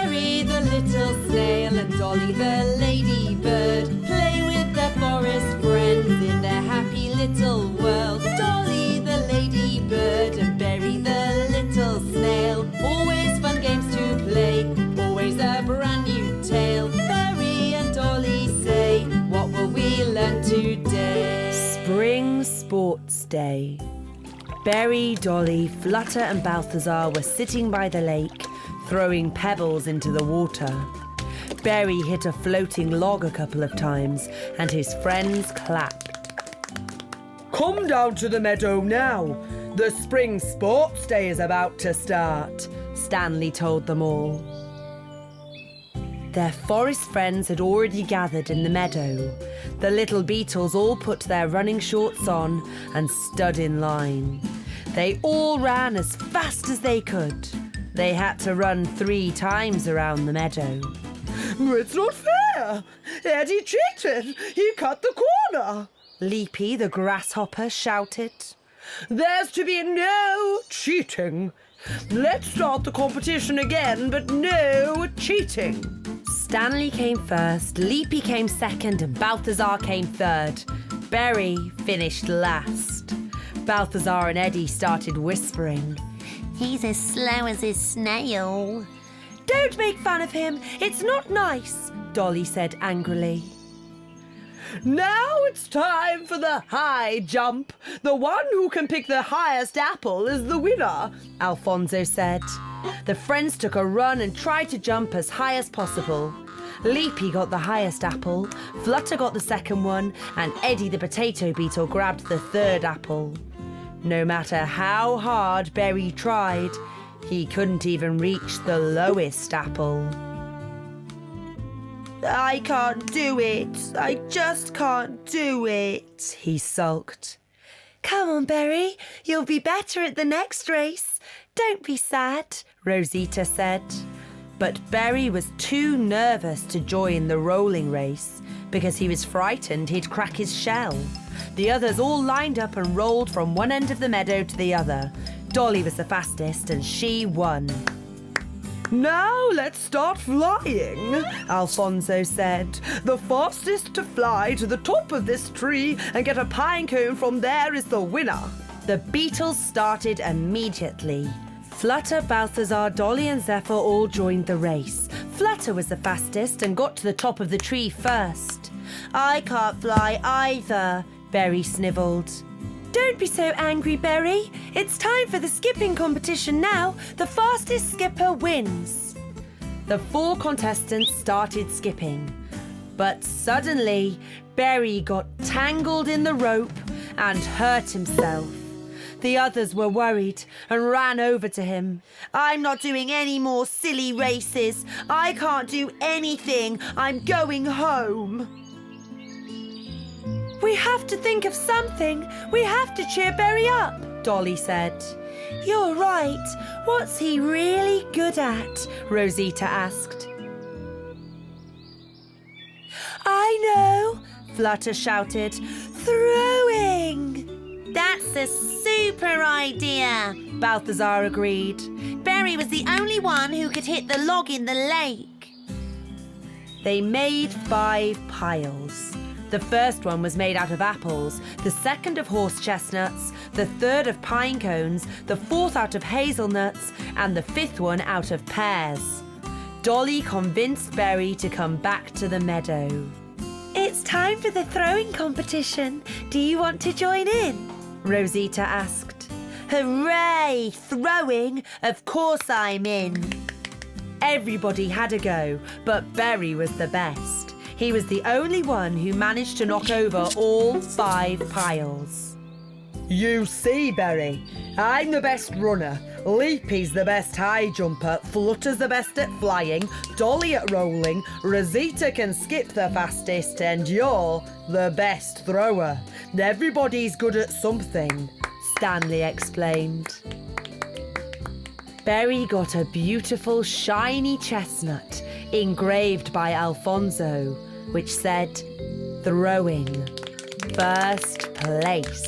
Berry the little snail and Dolly the ladybird play with their forest friends in their happy little world. Dolly the ladybird and Berry the little snail, always fun games to play, always a brand new tale. Berry and Dolly say, what will we learn today? Spring Sports Day. Berry, Dolly, Flutter and Balthazar were sitting by the lake, throwing pebbles into the water. Berry hit a floating log a couple of times, and his friends clapped. "Come down to the meadow now. The Spring Sports Day is about to start," Stanley told them all. Their forest friends had already gathered in the meadow. The little beetles all put their running shorts on and stood in line. They all ran as fast as they could. They had to run 3 times around the meadow. "It's not fair! Eddie cheated! He cut the corner!" Leapy the grasshopper shouted. "There's to be no cheating. Let's start the competition again, but no cheating." Stanley came first, Leapy came second, and Balthazar came third. Berry finished last. Balthazar and Eddie started whispering. "He's as slow as his snail." "Don't make fun of him. It's not nice," Dolly said angrily. "Now it's time for the high jump. The one who can pick the highest apple is the winner," Alfonso said. The friends took a run and tried to jump as high as possible. Leapy got the highest apple, Flutter got the second one, and Eddie the potato beetle grabbed the third apple. No matter how hard Berry tried, he couldn't even reach the lowest apple. "I can't do it. I just can't do it," he sulked. "Come on, Berry. You'll be better at the next race. Don't be sad," Rosita said. But Berry was too nervous to join the rolling race because he was frightened he'd crack his shell. The others all lined up and rolled from one end of the meadow to the other. Dolly was the fastest and she won. "Now let's start flying," Alfonso said. "The fastest to fly to the top of this tree and get a pine cone from there is the winner." The beetles started immediately. Flutter, Balthazar, Dolly and Zephyr all joined the race. Flutter was the fastest and got to the top of the tree first. "I can't fly either," Berry snivelled. "Don't be so angry, Berry. It's time for the skipping competition now. The fastest skipper wins." The 4 contestants started skipping. But suddenly, Berry got tangled in the rope and hurt himself. The others were worried and ran over to him. "I'm not doing any more silly races. I can't do anything. I'm going home." "We have to think of something. We have to cheer Berry up," Dolly said. "You're right. What's he really good at?" Rosita asked. "I know," Flutter shouted. "Throwing!" "That's a super idea," Balthazar agreed. "Berry was the only one who could hit the log in the lake." They made 5 piles. The first one was made out of apples, the second of horse chestnuts, the third of pine cones, the fourth out of hazelnuts, and the 5th one out of pears. Dolly convinced Berry to come back to the meadow. "It's time for the throwing competition. Do you want to join in?" Rosita asked. "Hooray! Throwing! Of course I'm in." Everybody had a go, but Berry was the best. He was the only one who managed to knock over all 5 piles. "You see, Berry, I'm the best runner. Leapy's the best high jumper, Flutter's the best at flying, Dolly at rolling, Rosita can skip the fastest, and you're the best thrower. Everybody's good at something," Stanley explained. Berry got a beautiful shiny chestnut engraved by Alfonso, which said, "Throwing, first place."